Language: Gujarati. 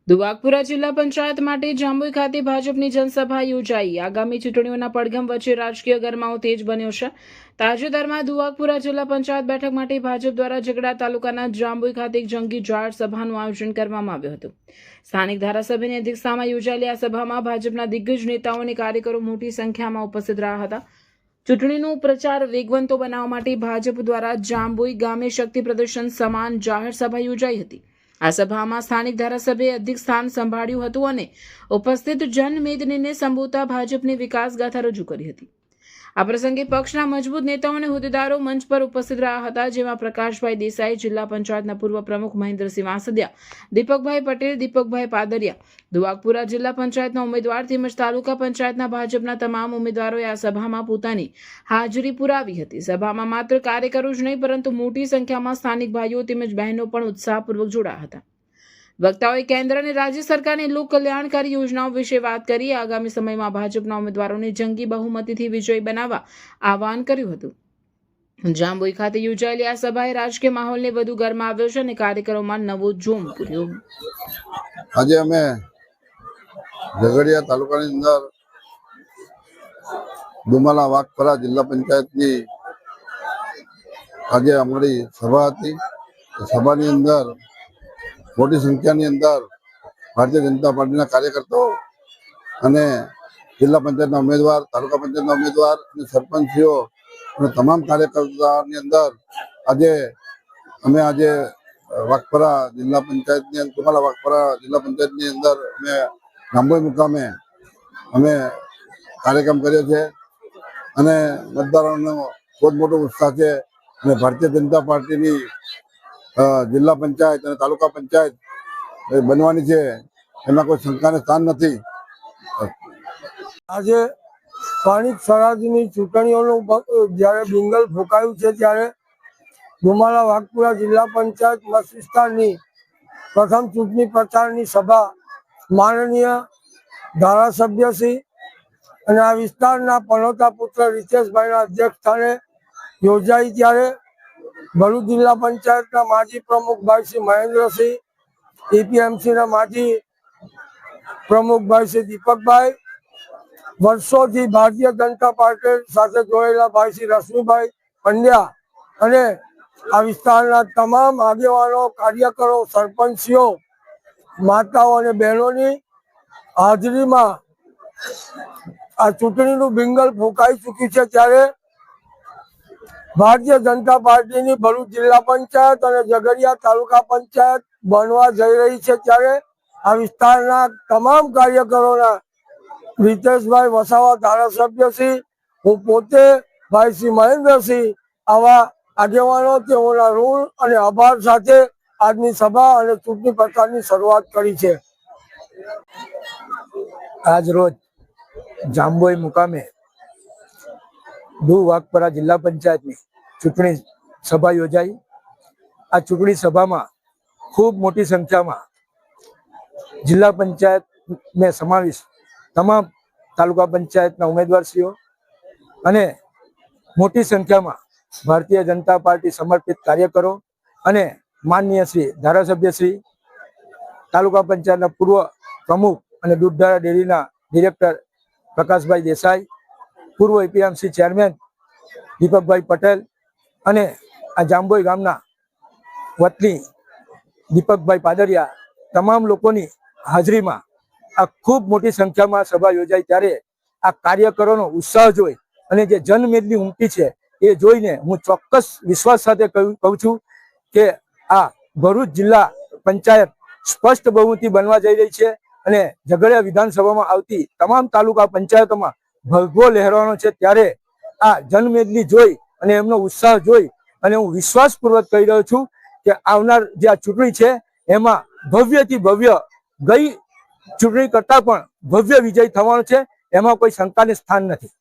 દુવાકપુરા જિલ્લા પંચાયત માટે જાંબુઈ ખાતે ભાજપની જનસભા યોજાઈ। આગામી ચૂંટણીઓના પડઘમ વચ્ચે રાજકીય ગરમાવો તેજ બન્યો છે। તાજેતરમાં દુવાકપુરા જિલ્લા પંચાયત બેઠક માટે ભાજપ દ્વારા ઝઘડા તાલુકાના જાંબુઈ ખાતે એક જંગી જાહેર સભાનું આયોજન કરવામાં આવ્યું હતું। સ્થાનિક ધારાસભ્યની અધ્યક્ષતામાં યોજાયેલી આ સભામાં ભાજપના દિગ્ગજ નેતાઓ અને કાર્યકરો મોટી સંખ્યામાં ઉપસ્થિત રહ્યા હતા। ચૂંટણીનો પ્રચાર વેગવંતો બનાવવા માટે ભાજપ દ્વારા જાંબુઈ ગામે શક્તિ પ્રદર્શન સમાન જાહેર સભા યોજાઈ હતી। આ સભામાં સ્થાનિક ધારાસભ્યએ અધ્યક્ષ સ્થાન સંભાળ્યું હતું અને ઉપસ્થિત જનમેદનીને સંબોધતા ભાજપની વિકાસ ગાથા રજૂ કરી હતી। આ પ્રસંગે પક્ષના મજબૂત નેતાઓ અને હોદ્દેદારો મંચ પર ઉપસ્થિત રહ્યા હતા, જેમાં પ્રકાશભાઈ દેસાઈ, જિલ્લા પંચાયતના પૂર્વ પ્રમુખ મહેન્દ્રસિંહ વાસદિયા, દીપકભાઈ પટેલ, દીપકભાઈ પાદરિયા, દુવાકપુરા જિલ્લા પંચાયતના ઉમેદવાર તેમજ તાલુકા પંચાયતના ભાજપના તમામ ઉમેદવારોએ આ સભામાં પોતાની હાજરી પુરાવી હતી। સભામાં માત્ર કાર્યકરો જ નહીં પરંતુ મોટી સંખ્યામાં સ્થાનિક ભાઈઓ તેમજ બહેનો પણ ઉત્સાહપૂર્વક જોડાયા હતા। વક્તાઓએ કેન્દ્ર અને રાજ્ય સરકારની લોક કલ્યાણકારી યોજનાઓ વિશે વાત કરી આગામી સમયમાં ભાજપના ઉમેદવારોને જંગી બહુમતીથી વિજયી બનાવવા આહવાન કર્યું હતું। જાંબુઈ ખાતે યોજાયેલી આ સભાએ રાજકીય માહોલને વધુ ગરમાવ્યો છે અને કાર્યકરોમાં નવો જોમ પૂર્યો। આજે અમે ઝઘડિયા તાલુકાની અંદર ડુમાલા વાઘપરા જિલ્લા પંચાયતની આજે અમારી સભા હતી। સભાની અંદર મોટી સંખ્યાની અંદર ભારતીય જનતા પાર્ટીના કાર્યકર્તાઓ અને જિલ્લા પંચાયતના ઉમેદવાર, તાલુકા પંચાયતના ઉમેદવાર અને સરપંચીઓ અને તમામ કાર્યકર્તાઓની અંદર આજે વાઘપરા જિલ્લા પંચાયતની ડુમાલા વાઘપરા જિલ્લા પંચાયતની અંદર અમે જાંબુઈ મુકામે અમે કાર્યક્રમ કર્યો છે અને મતદારોનો બહુ મોટો ઉત્સાહ છે અને ભારતીય જનતા પાર્ટીની જિલ્લા પંચાયત અને તાલુકા પંચાયત બનવાની છે, એમાં કોઈ શંકાને સ્થાન નથી। આજે સ્થાનિક સ્વરાજની ચૂંટણીઓનું જ્યારે બિંગલ ફૂંકાયું છે ત્યારે ડુમાલા વાઘપુરા જિલ્લા પંચાયત મત વિસ્તારની પ્રથમ ચૂંટણી પ્રચારની સભા માનનીય ધારાસભ્યશ્રી અને આ વિસ્તારના પનોતા પુત્ર રીતેશભાઈના અધ્યક્ષ સ્થાને યોજાઈ ત્યારે ભરૂચ જિલ્લા પંચાયતના માજી પ્રમુખ ભાઈ શ્રી મહેન્દ્રસિંહ, એપીએમસીના માજી પ્રમુખ ભાઈ શ્રી દીપકભાઈ, વર્ષોથી ભારતીય જનતા પાર્ટી સાથે જોડાયેલા ભાઈ શ્રી રશ્મિભાઈ પંડ્યા અને આ વિસ્તારના તમામ આગેવાનો, કાર્યકરો, સરપંચીઓ, માતાઓ અને બહેનોની હાજરીમાં આ ચૂંટણીનું બિંગલ ફૂંકાઈ ચૂક્યું છે ત્યારે ભારતીય જનતા પાર્ટીની ભરૂચ જિલ્લા પંચાયત અને ઝઘડિયા તાલુકા પંચાયત બનવા જઈ રહી છે ત્યારે આ વિસ્તારના તમામ કાર્યકરોના રીતેશભાઈ વસાવા ધારાસભ્યશ્રી, હું પોતે ભાઈ શ્રી મહેન્દ્રસિંહ, આવા આગેવાનો તેઓના ઋણ અને આભાર સાથે આજની સભા અને ચૂંટણી પ્રચારની શરૂઆત કરી છે। આજ રોજ જાંબુઈ મુકામે વાઘપરા જિલ્લા પંચાયતની ચૂંટણી સભા યોજાઈ। આ ચૂંટણી સભામાં ખૂબ મોટી સંખ્યામાં જિલ્લા પંચાયતને સમાવેશ તમામ તાલુકા પંચાયતના ઉમેદવારશ્રીઓ અને મોટી સંખ્યામાં ભારતીય જનતા પાર્ટી સમર્પિત કાર્યકરો અને માનનીય શ્રી ધારાસભ્યશ્રી, તાલુકા પંચાયતના પૂર્વ પ્રમુખ અને દૂધધારા ડેરીના ડિરેક્ટર પ્રકાશભાઈ દેસાઈ, પૂર્વ એપીએમસી ચેરમેન દીપકભાઈ પટેલ અને આ જાંબુઈ ગામના વતની દીપકભાઈ પાદરિયા, તમામ લોકોની હાજરીમાં આ ખૂબ મોટી સંખ્યામાં સભા યોજાઈ ત્યારે આ કાર્યકરોનો ઉત્સાહ જોઈ અને જે જનમેદની ઉમટી છે એ જોઈને હું ચોક્કસ વિશ્વાસ સાથે કહું છું કે આ ભરૂચ જિલ્લા પંચાયત સ્પષ્ટ બહુમતી બનવા જઈ રહી છે અને ઝઘડિયા વિધાનસભામાં આવતી તમામ તાલુકા પંચાયતોમાં ભગવો લહેરવાનો છે। ત્યારે આ જનમેદની જોઈ અને એમનો ઉત્સાહ જોઈ અને હું વિશ્વાસપૂર્વક કહી રહ્યો છું કે આવનાર જે આ ચૂંટણી છે એમાં ભવ્યથી ભવ્ય, ગઈ ચૂંટણી કરતા પણ ભવ્ય વિજય થવાનો છે, એમાં કોઈ શંકાને સ્થાન નથી।